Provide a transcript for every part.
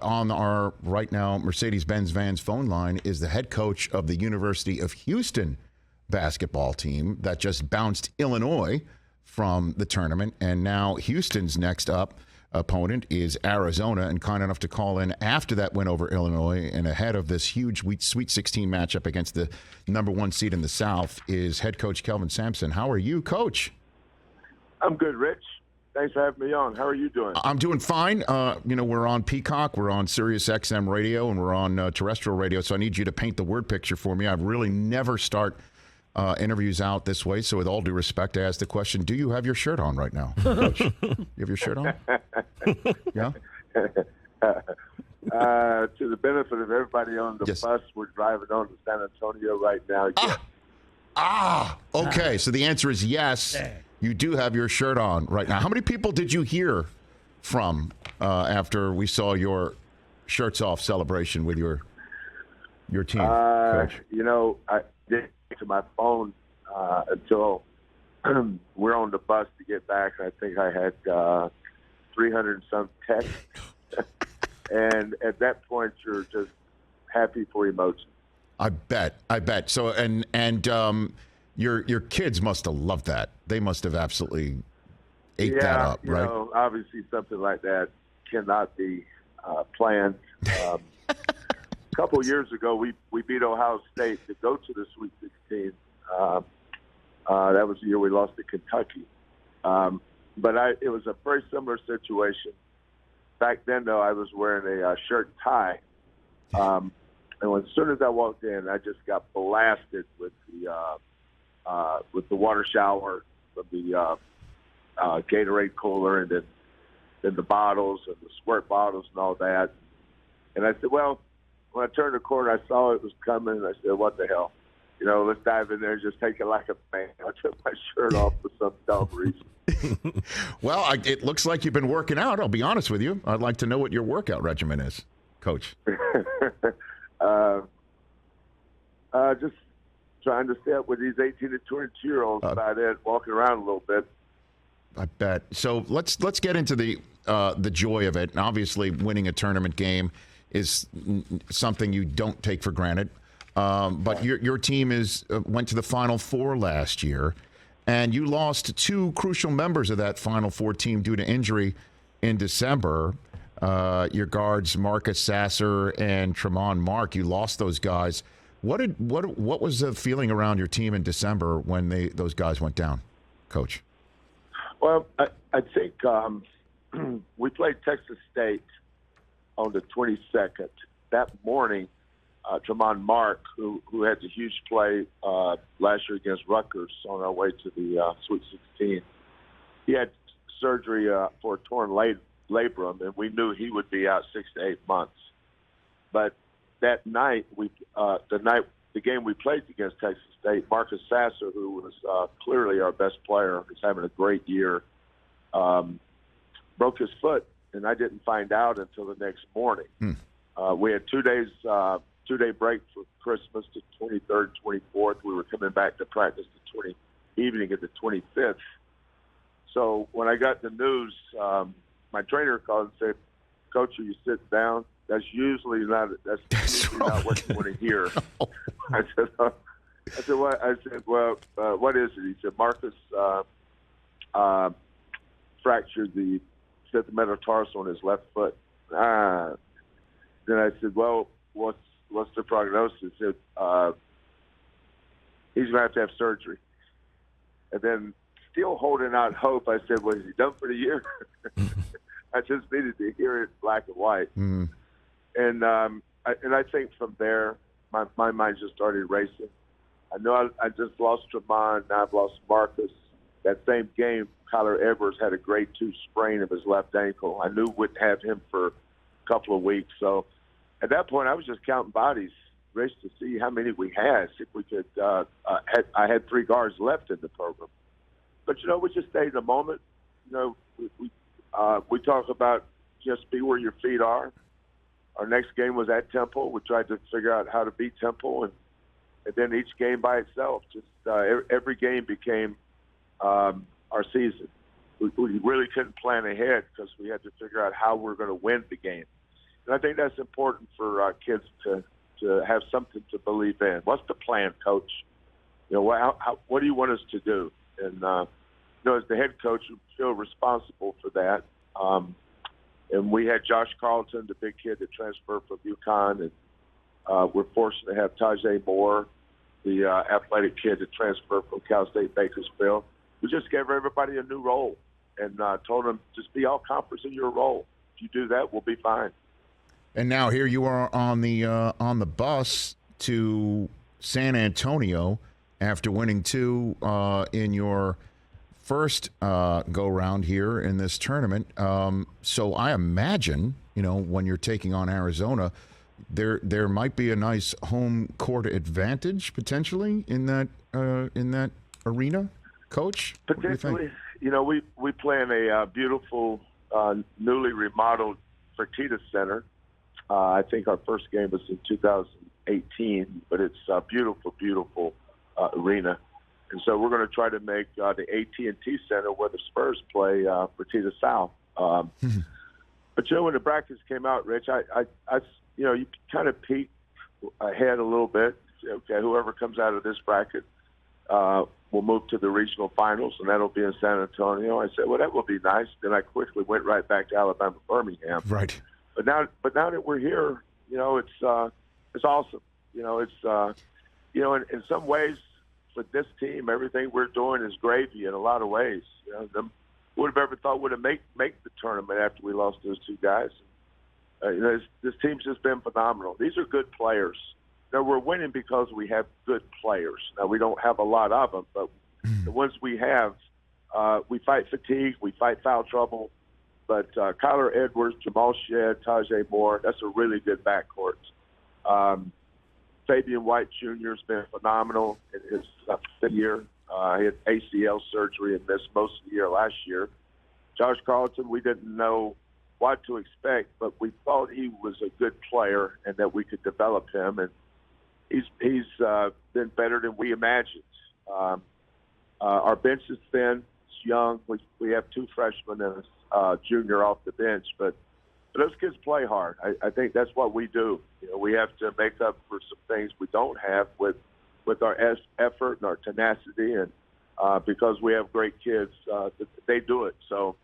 On our right now Mercedes-Benz Vans phone line is the head coach of the University of Houston basketball team that just bounced Illinois from the tournament. And now Houston's next up opponent is Arizona, and kind enough to call in after that win over Illinois and ahead of this huge Sweet 16 matchup against the number one seed in the South is head coach Kelvin Sampson. How are you, Coach? I'm good, Rich. Thanks for having me on. How are you doing? I'm doing fine. We're on Peacock, we're on SiriusXM Radio, and we're on terrestrial radio, so I need you to paint the word picture for me. I really never start interviews out this way, so with all due respect, I ask the question, do you have your shirt on right now, Coach? You have your shirt on? Yeah? To the benefit of everybody on the bus, we're driving on to San Antonio right now. Okay, so the answer is yes. You do have your shirt on right now. How many people did you hear from after we saw your shirts off celebration with your team, Coach? I didn't get to my phone until we're on the bus to get back. I think I had 300 and some texts. And at that point, you're just happy for emotion. I bet. So, and your kids must have loved that. They must have absolutely ate that up, right? Obviously something like that cannot be planned. A couple of years ago, we beat Ohio State to go to the Sweet 16. That was the year we lost to Kentucky. But it was a very similar situation. Back then, though, I was wearing a shirt and tie. And as soon as I walked in, I just got blasted with the water shower from the Gatorade cooler, and then the bottles and the squirt bottles and all that. And I said, well, when I turned the corner, I saw it was coming, and I said, what the hell? Let's dive in there and just take it like a man. I took my shirt off for some dumb reason. Well, it looks like you've been working out. I'll be honest with you. I'd like to know what your workout regimen is, Coach. Just trying to stay up with these 18 to 22-year-olds about it, walking around a little bit. I bet. So let's get into the joy of it. And obviously, winning a tournament game is something you don't take for granted. But your team went to the Final Four last year, and you lost two crucial members of that Final Four team due to injury in December. Your guards, Marcus Sasser and Tremont Mark, you lost those guys. What was the feeling around your team in December when those guys went down, Coach? Well, I think we played Texas State on the 22nd. That morning, Tremont Mark, who had the huge play last year against Rutgers on our way to the Sweet 16, he had surgery for a torn labrum, and we knew he would be out 6 to 8 months. But that night, the game we played against Texas State, Marcus Sasser, who was clearly our best player, is having a great year, broke his foot, and I didn't find out until the next morning. We had 2 days, 2-day break for Christmas, the 23rd, 24th. We were coming back to practice the evening of the 25th. So when I got the news, my trainer called and said, "Coach, are you sitting down?" That's usually not what you want to hear. I said, "What?" I said, "Well, what is it?" He said, "Marcus fractured the metatarsal on his left foot." Then I said, "Well, what's the prognosis?" He said, "He's going to have surgery." And then, still holding out hope, I said, "Well, is he done for the year?" I just needed to hear it black and white. Mm. And I think from there, my mind just started racing. I know I just lost Tremont, now I've lost Marcus. That same game, Kyler Edwards had a grade 2 sprain of his left ankle. I knew we'd have him for a couple of weeks. So at that point, I was just counting bodies, Rich, to see how many we had. If we could, I had 3 guards left in the program. But, we just stayed in the moment. We talk about just be where your feet are. Our next game was at Temple. We tried to figure out how to beat Temple, and then each game by itself. Just every game became our season. We really couldn't plan ahead because we had to figure out how we're going to win the game. And I think that's important for kids to have something to believe in. What's the plan, Coach? You know, what do you want us to do? And as the head coach, you feel responsible for that. And we had Josh Carlton, the big kid that transferred from UConn, and we're fortunate to have Tajay Moore, the athletic kid that transferred from Cal State Bakersfield. We just gave everybody a new role and told them just be all conference in your role. If you do that, we'll be fine. And now here you are on the bus to San Antonio after winning 2 in your first go-round here in this tournament. So I imagine, when you're taking on Arizona, there might be a nice home court advantage potentially in that arena, Coach? Potentially. We play in a beautiful, newly remodeled Fertitta Center. I think our first game was in 2018, but it's a beautiful, beautiful arena. And so we're going to try to make the AT&T Center where the Spurs play Fertitta South. But, when the brackets came out, Rich, you kind of peek ahead a little bit. Okay, whoever comes out of this bracket will move to the regional finals, and that'll be in San Antonio. I said, well, that will be nice. Then I quickly went right back to Alabama, Birmingham. Right. But now that we're here, it's awesome. In some ways, for this team, everything we're doing is gravy in a lot of ways. Who would have ever thought would have make the tournament after we lost those 2 guys? This team's just been phenomenal. These are good players. Now, we're winning because we have good players. Now, we don't have a lot of them, but the ones we have, we fight fatigue, we fight foul trouble. But Kyler Edwards, Jamal Shedd, Tajay Moore, that's a really good backcourt. Fabian White Jr. has been phenomenal in his fifth year. He had ACL surgery and missed most of the year last year. Josh Carlton, we didn't know what to expect, but we thought he was a good player and that we could develop him. And he's been better than we imagined. Our bench is thin. It's young. We have 2 freshmen and a junior off the bench, but those kids play hard. I think that's what we do. We have to make up for some things we don't have with our effort and our tenacity, and because we have great kids, they do it. So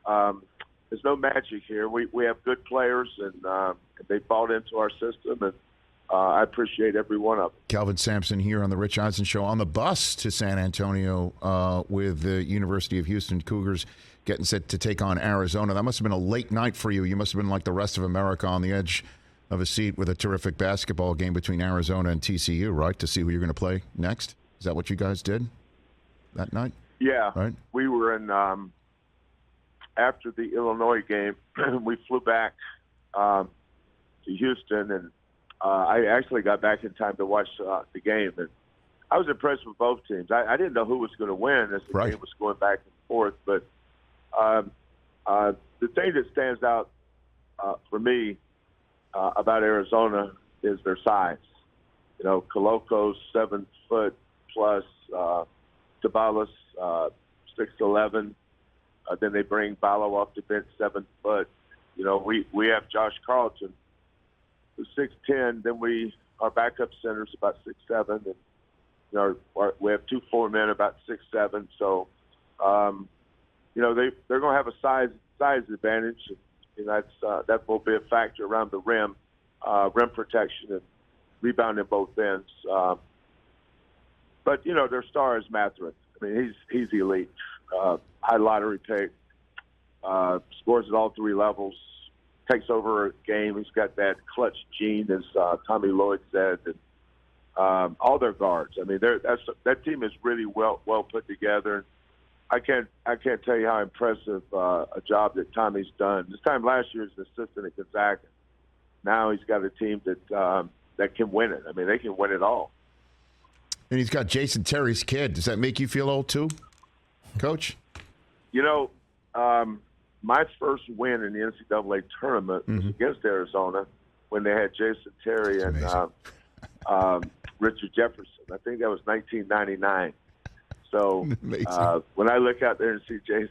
there's no magic here. We have good players, and they bought into our system, and I appreciate every one of them. Kelvin Sampson here on the Rich Eisen Show on the bus to San Antonio with the University of Houston Cougars getting set to take on Arizona. That must have been a late night for you. You must have been like the rest of America on the edge of a seat with a terrific basketball game between Arizona and TCU, right, to see who you're going to play next? Is that what you guys did that night? Yeah. Right? We were in after the Illinois game, we flew back to Houston, and I actually got back in time to watch the game. And I was impressed with both teams. I didn't know who was going to win as the game was going back and forth, but the thing that stands out for me about Arizona is their size. Coloco's 7 foot plus, Tabalas 6'11". Then they bring Ballo off the bench 7 foot. We have Josh Carlton, who's 6'10". Then our backup center is about 6'7", and we have 2 4-men about 6'7". So they're going to have a size advantage. And that will be a factor around the rim protection and rebounding both ends. But their star is Matherin. I mean, he's elite. High lottery pick. Scores at all 3 levels. Takes over a game. He's got that clutch gene, as Tommy Lloyd said. And all their guards. I mean, that team is really well put together. I can't tell you how impressive a job that Tommy's done. This time last year as an assistant at Gonzaga. Now he's got a team that can win it. I mean, they can win it all. And he's got Jason Terry's kid. Does that make you feel old too, Coach? My first win in the NCAA tournament was against Arizona when they had Jason Terry and Richard Jefferson. I think that was 1999. So when I look out there and see Jason,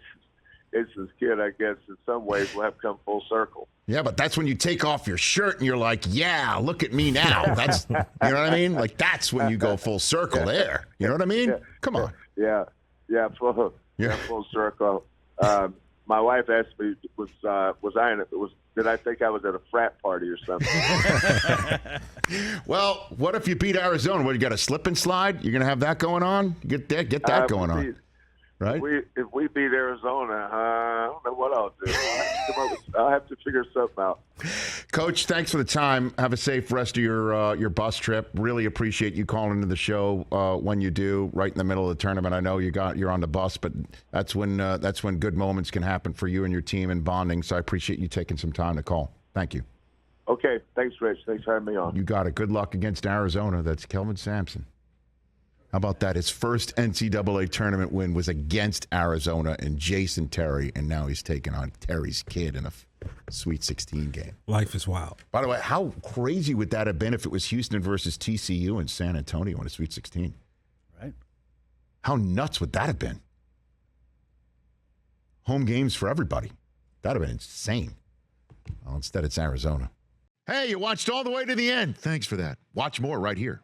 Jason's kid, I guess, in some ways will have come full circle. Yeah, but that's when you take off your shirt and you're like, yeah, look at me now. That's, you know what I mean? Like, that's when you go full circle there. You know what I mean? Come on. Yeah, full circle. My wife asked me, did I think I was at a frat party or something? Well, what if you beat Arizona? What, you got a slip and slide? You're going to have that going on? Get that going on. Right? If we beat Arizona, I don't know what I'll do. I'll have to figure something out. Coach, thanks for the time. Have a safe rest of your bus trip. Really appreciate you calling into the show when you do, right in the middle of the tournament. I know you're on the bus, but that's when good moments can happen for you and your team and bonding. So I appreciate you taking some time to call. Thank you. Okay, thanks, Rich. Thanks for having me on. You got it. Good luck against Arizona. That's Kelvin Sampson. How about that? His first NCAA tournament win was against Arizona and Jason Terry, and now he's taking on Terry's kid in a Sweet 16 game. Life is wild. By the way, how crazy would that have been if it was Houston versus TCU in San Antonio in a Sweet 16? Right. How nuts would that have been? Home games for everybody. That would have been insane. Well, instead, it's Arizona. Hey, you watched all the way to the end. Thanks for that. Watch more right here.